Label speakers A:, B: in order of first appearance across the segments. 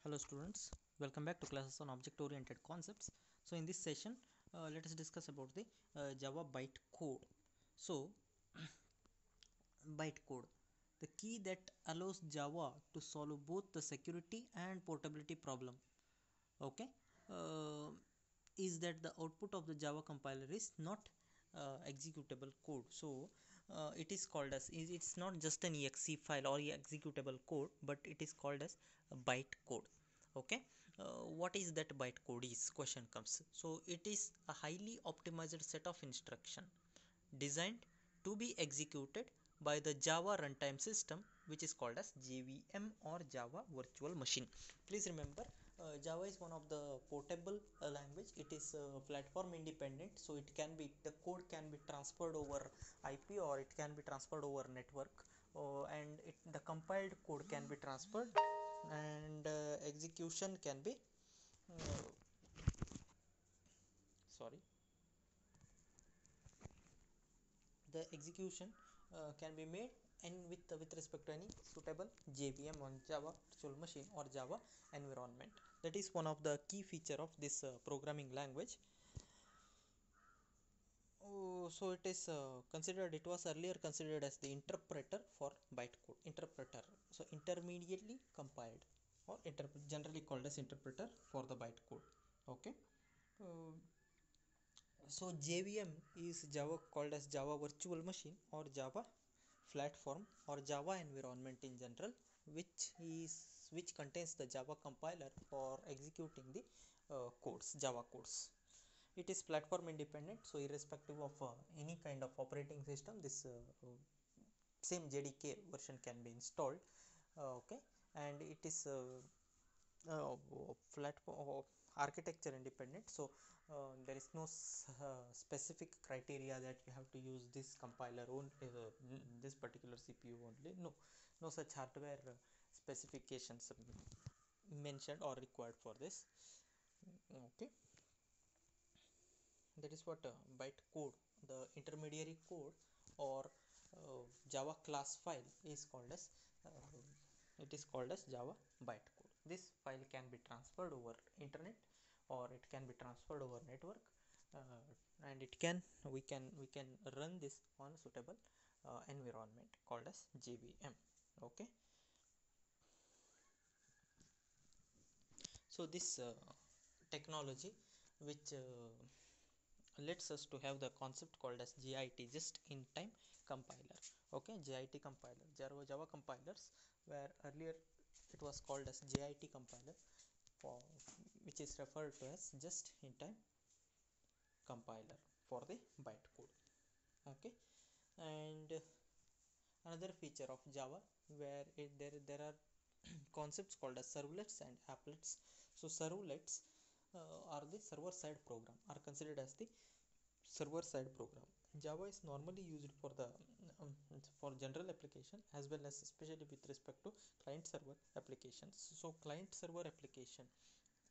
A: Hello students, welcome back to classes on object oriented concepts. So in this session let us discuss about the Java bytecode. So bytecode, the key that allows Java to solve both the security and portability problem, okay, uh, is that the output of the Java compiler is not executable code. So it is called as, it's not just an exe file or executable code, but it is called as a bytecode. Okay, what is that bytecode is question comes. So it is a highly optimized set of instruction designed to be executed by the Java runtime system, which is called as JVM or Java virtual machine. Please remember, Java is one of the portable language. It is platform independent, so it can be, the code can be transferred over IP or it can be transferred over network, and the compiled code can be transferred, and execution can be uh, sorry the execution can be made and with respect to any suitable JVM on Java virtual machine or Java environment. That is one of the key feature of this programming language. So it is considered, it was earlier considered as the interpreter for bytecode. Interpreter, so intermediately compiled, or generally called as interpreter for the bytecode. Okay. uh, so JVM is Java, called as Java virtual machine or Java platform or Java environment in general, which contains the Java compiler for executing the codes, Java codes. It is platform independent, so irrespective of any kind of operating system, this same JDK version can be installed. Okay, and it is platform architecture independent, so there is no specific criteria that you have to use this compiler on this particular CPU only. No such hardware specifications mentioned or required for this. Okay, that is what bytecode, the intermediary code or Java class file is called as, it is called as Java bytecode. This file can be transferred over internet or it can be transferred over network, and it can, we can run this on a suitable environment called as JVM. Okay, so this technology which lets us to have the concept called as JIT, just in time compiler. Okay, JIT compiler, Java compilers, where earlier it was called as JIT compiler, for which is referred to as just in time compiler for the bytecode. Okay, and another feature of Java where there are concepts called as servlets and applets. So servlets are the server side program, are considered as the server side program. Java is normally used for the um, for general application as well as especially with respect to client server applications. So client server application,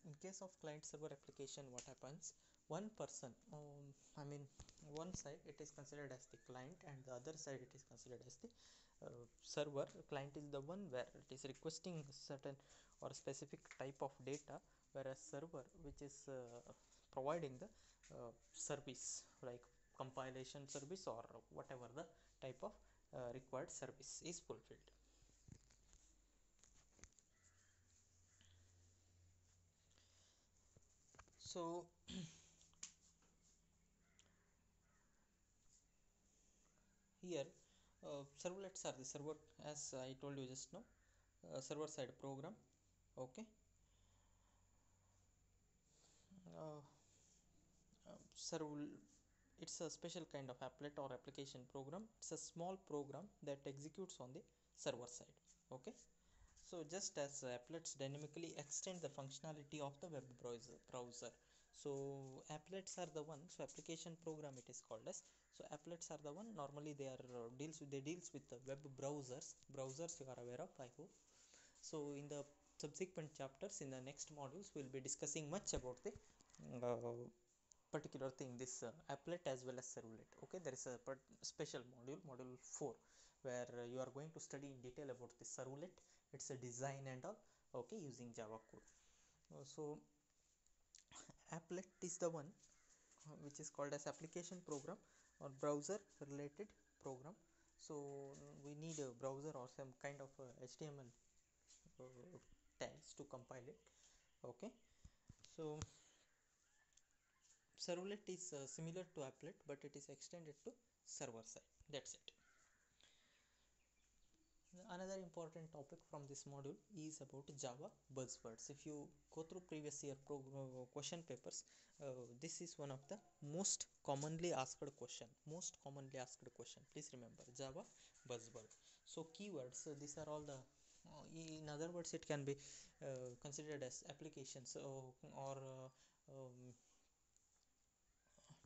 A: in case of client server application, what happens, one person, I mean one side it is considered as the client and the other side it is considered as the server. Client is the one where it is requesting certain or specific type of data, whereas server which is providing the service like compilation service or whatever the type of required service is fulfilled. So here servlets are the server, as I told you just now, server side program. Okay, uh, server, it's a special kind of applet or application program. It's a small program that executes on the server side. Okay, so just as applets dynamically extend the functionality of the web browser, so applets are the one, so application program it is called as, so applets are the one, normally they are deals with the web browsers you are aware of, I hope. So in the subsequent chapters, in the next modules, we'll be discussing much about the particular thing, this applet as well as servlet. Okay, there is a special module 4, where you are going to study in detail about the servlet, its a design and all, okay, using Java code. So applet is the one which is called as application program or browser related program. So we need a browser or some kind of HTML tags to compile it. Okay, so servlet is similar to applet, but it is extended to server side. That's it. Another important topic from this module is about Java buzzwords. If you go through previous year question papers, this is one of the most commonly asked question. Please remember Java buzzword. So keywords, these are all the in other words it can be considered as applications or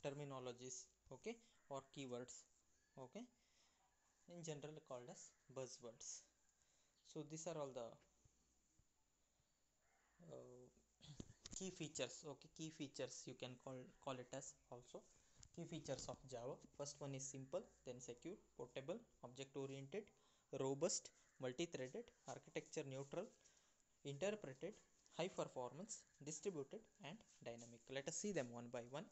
A: terminologies, okay, or keywords, okay, in general called as buzzwords. So these are all the uh, key features, okay, key features you can call it as also key features of Java. First one is simple, then secure, portable, object oriented, robust, multi-threaded, architecture neutral, interpreted, high performance, distributed, and dynamic. Let us see them one by one.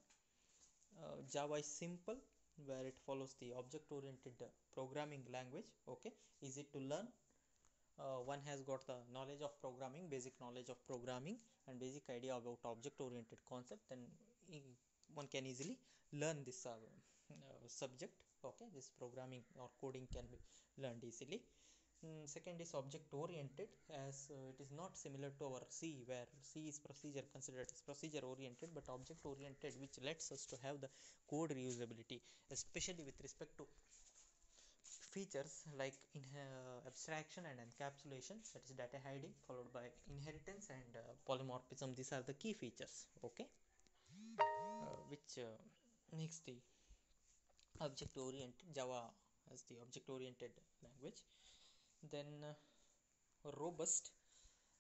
A: Java is simple, where it follows the object oriented programming language, okay, easy to learn. One has got the knowledge of programming, basic knowledge of programming, and basic idea about object oriented concept, then one can easily learn this subject, okay, this programming or coding can be learned easily. Second is object oriented, as it is not similar to our C, where C is procedure, considered as procedure oriented, but object oriented, which lets us to have the code reusability, especially with respect to features like in abstraction and encapsulation, that is data hiding followed by inheritance and polymorphism. These are the key features, okay, which makes the object oriented Java as the object oriented language. Then robust.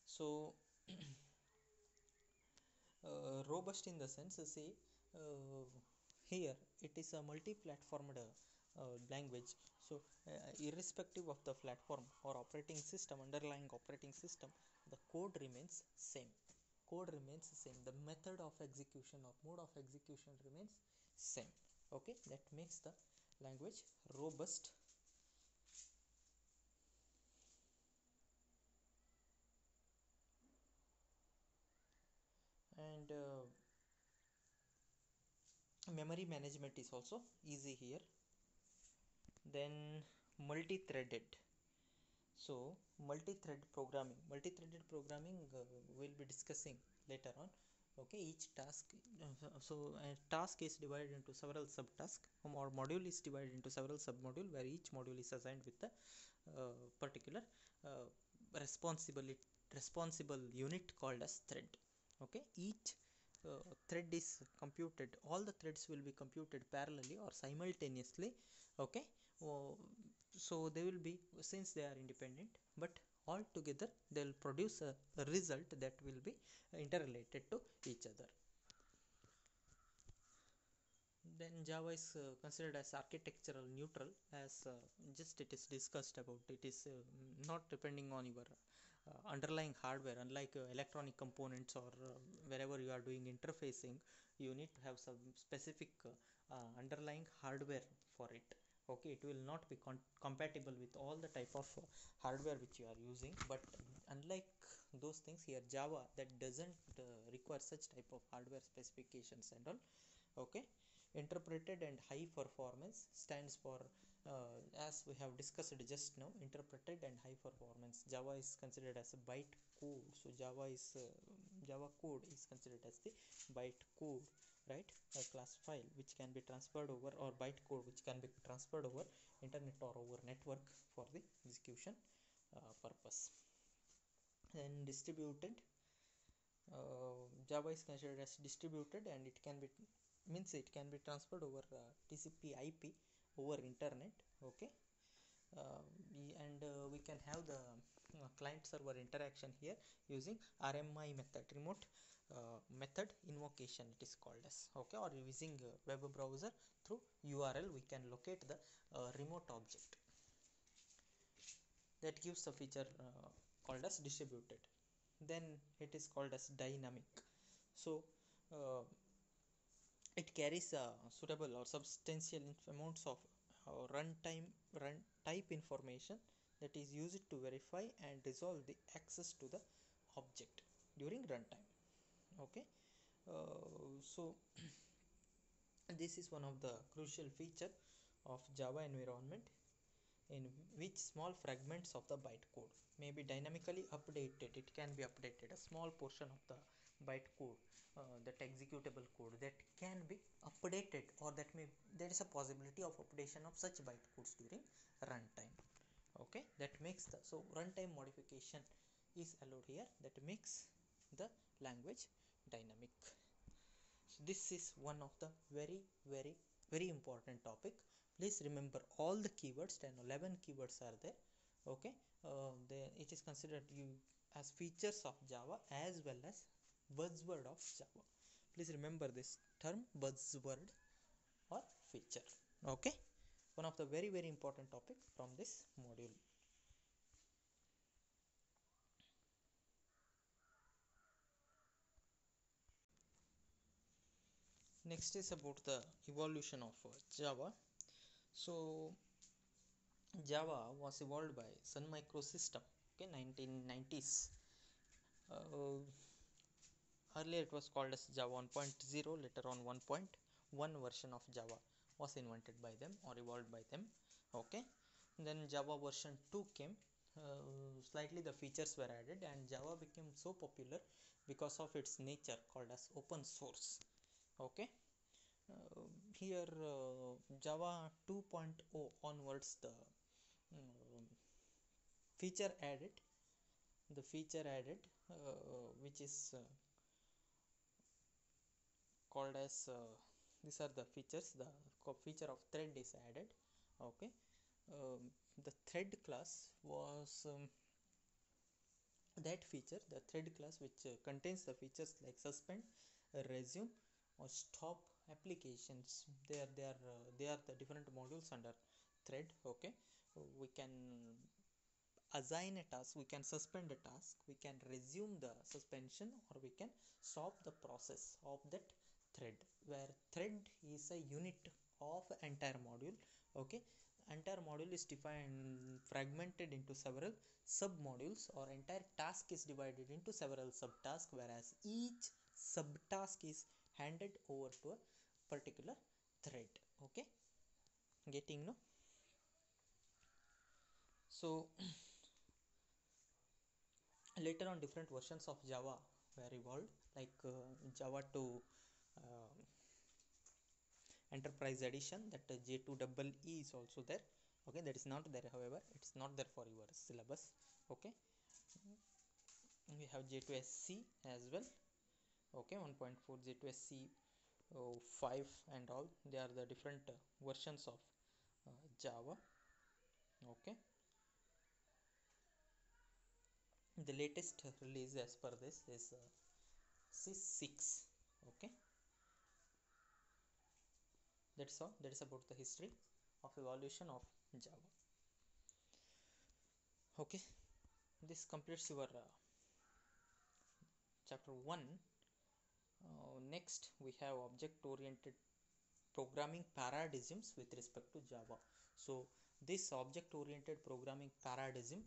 A: So robust in the sense, see, here it is a multi-platformed language. So irrespective of the platform or operating system, underlying operating system, the code remains same. The method of execution or mode of execution remains same, okay, that makes the language robust. And memory management is also easy here. Then multi-threaded. So multi-threaded programming we'll be discussing later on, okay. Each task, a task is divided into several subtasks, or module is divided into several submodule, where each module is assigned with the particular uh, responsible unit called as thread, okay. Each thread is computed, all the threads will be computed parallelly or simultaneously, okay. Oh, so they will be, since they are independent, but all together they will produce a result that will be interrelated to each other. Then Java is considered as architectural neutral, as just it is discussed about. It is not depending on your underlying hardware, unlike electronic components or wherever you are doing interfacing, you need to have some specific underlying hardware for it, okay. It will not be compatible with all the type of hardware which you are using, but unlike those things, here Java that doesn't require such type of hardware specifications and all, okay. Interpreted and high performance stands for as we have discussed just now, interpreted and high performance. Java is considered as a byte code, so Java code is considered as the byte code, right, a class file which can be transferred over, or byte code which can be transferred over internet or over network for the execution purpose. Then distributed, Java is considered as distributed, and it can be, means it can be transferred over TCP IP over internet, okay. And we can have the client server interaction here using RMI method, remote method invocation it is called as, okay, or using web browser through URL we can locate the remote object. That gives a feature called as distributed. then it is called as dynamic. So it carries suitable or substantial amounts of runtime run type information that is used to verify and resolve the access to the object during runtime. Okay, so this is one of the crucial feature of Java environment, in which small fragments of the bytecode may be dynamically updated. It can be updated, a small portion of the bytecode, that executable code that can be updated, or that may, there is a possibility of updation of such bytecodes during runtime. Okay, that makes the, so runtime modification is allowed here, that makes the language dynamic. So this is one of the very important topic. Please remember all the keywords, 10 11 keywords are there. Okay, it is considered you as features of Java as well as buzzword of Java. Please remember this term, buzzword or feature. Okay, one of the very important topic from this module. Next is about the evolution of Java. So Java was evolved by Sun Microsystem, okay, 1990s. Uh, Earlier it was called as Java 1.0, later on 1.1 version of Java was invented by them or evolved by them. Okay, then Java version 2 came. Slightly the features were added, and Java became so popular because of its nature, called as open source. Okay, uh, here Java 2.0 onwards, the feature added the feature added which is called as these are the features. The feature of thread is added. Okay, the thread class was that feature, the thread class, which contains the features like suspend, resume or stop applications. They are the different modules under thread. Okay, we can assign a task, we can suspend a task, we can resume the suspension, or we can stop the process of that thread, where thread is a unit of entire module. Okay, entire module is defined fragmented into several sub modules, or entire task is divided into several subtasks, whereas each subtask is handed over to a particular thread. Okay, getting no. So later on different versions of Java were evolved, like Java to uh, enterprise edition, that J2EE is also there. Okay, that is not there, however it's not there for your syllabus. Okay, we have J2SC as well. Okay, 1.4 J2SC 5 and all, they are the different versions of Java. Okay, the latest release as per this is C6. Okay, that's all. That is about the history of evolution of Java. Okay, this completes your chapter 1. Next we have object oriented programming paradigms with respect to Java. So this object oriented programming paradigm,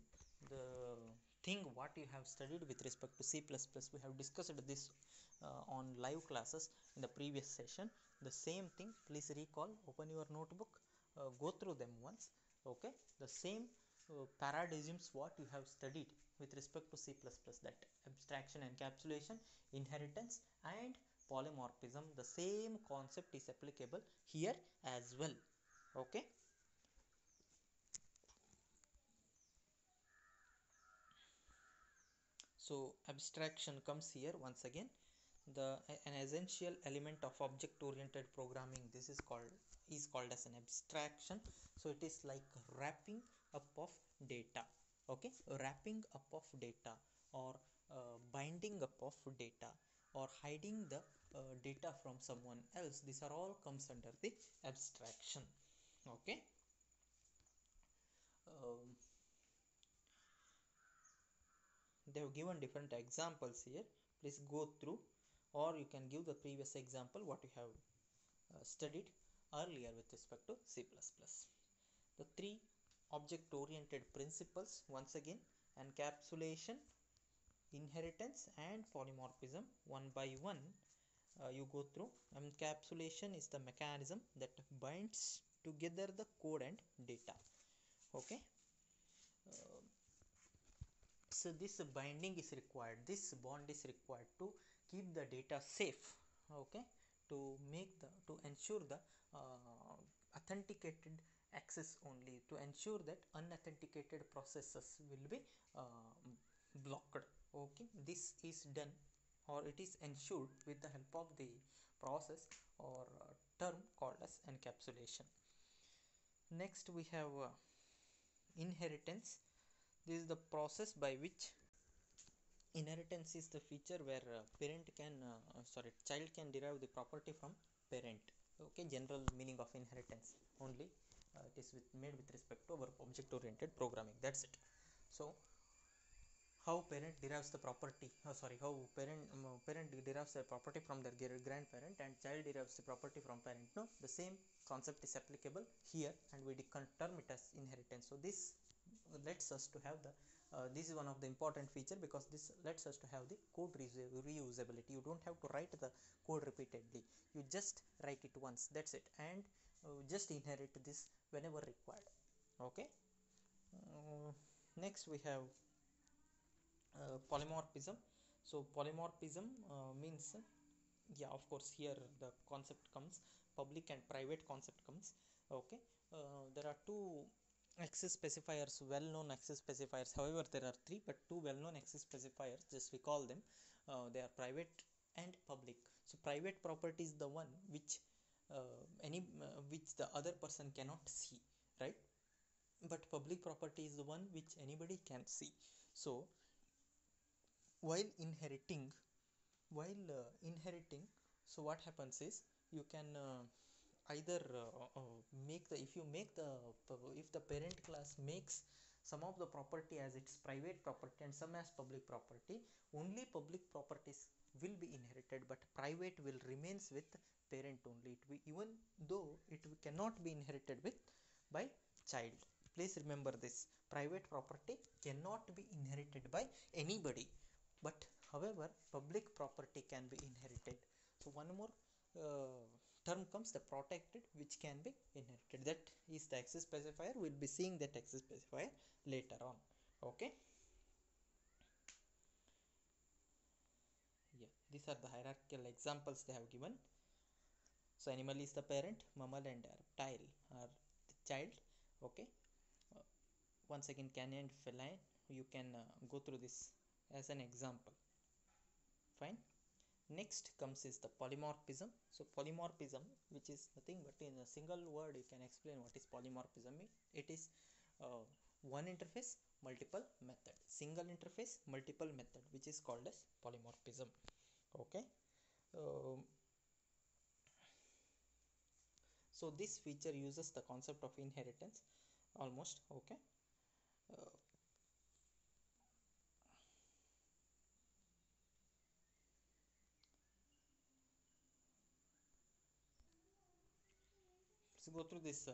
A: the thing what you have studied with respect to C++, we have discussed this on live classes in the previous session. The same thing, please recall, open your notebook, go through them once. Okay, the same paradigms what you have studied with respect to C++, that abstraction, encapsulation, inheritance and polymorphism, the same concept is applicable here as well. Okay, so abstraction comes here once again. The an essential element of object oriented programming, this is called as an abstraction. So it is like wrapping up of data. Okay, wrapping up of data, or binding up of data, or hiding the data from someone else. These are all comes under the abstraction. Okay, um, they have given different examples here. Please go through, or you can give the previous example what you have studied earlier with respect to C++. The three object oriented principles, once again: encapsulation, inheritance, and polymorphism. One by one you go through. Encapsulation is the mechanism that binds together the code and data. Okay, uh, so this binding is required, this bond is required to keep the data safe. Okay, to make the, to ensure the authenticated access only, to ensure that unauthenticated processes will be blocked. Okay, this is done, or it is ensured with the help of the process or term called as encapsulation. Next we have inheritance. This is the process by which, inheritance is the feature where child can derive the property from parent. Okay, general meaning of inheritance only. It is made with respect to our object oriented programming. That's it. So how parent derives the property, how parent derives the property from their grandparent, and child derives the property from parent. No, the same concept is applicable here, and we term it as inheritance. So this lets us to have the this is one of the important feature, because this lets us to have the code reusability. You don't have to write the code repeatedly, you just write it once, that's it, and just inherit this whenever required. Okay, next we have polymorphism. So polymorphism means, yeah, of course, here the concept comes, public and private concept comes. Okay, there are two access specifiers, well known access specifiers. However, there are three, but two well known access specifiers, just recall them. They are private and public. So private property is the one which which the other person cannot see, right? But public property is the one which anybody can see. So while inheriting, while inheriting, so what happens is, you can either make the, if you make the, if the parent class makes some of the property as its private property and some as public property, only public properties will be inherited, but private will remains with parent only. It will, even though it cannot be inherited with by child. Please remember this: private property cannot be inherited by anybody, but however public property can be inherited. So one more term comes, the protected, which can be inherited. That is the access specifier. We'll be seeing that access specifier later on. Okay, yeah, these are the hierarchical examples they have given. So animal is the parent, mammal and reptile are the child. Okay, uh, once again, canine, feline, you can go through this as an example. Fine. Next comes is the polymorphism. So polymorphism, which is nothing but, in a single word you can explain what is polymorphism. It is one interface, multiple method, single interface, multiple method, which is called as polymorphism. Okay, um, so this feature uses the concept of inheritance almost. Okay, uh, let's go through this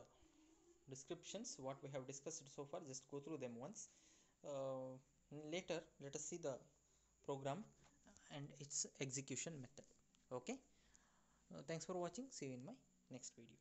A: descriptions what we have discussed so far. Just go through them once. uh, Later let us see the program and its execution method. Okay, thanks for watching. See you in my next video.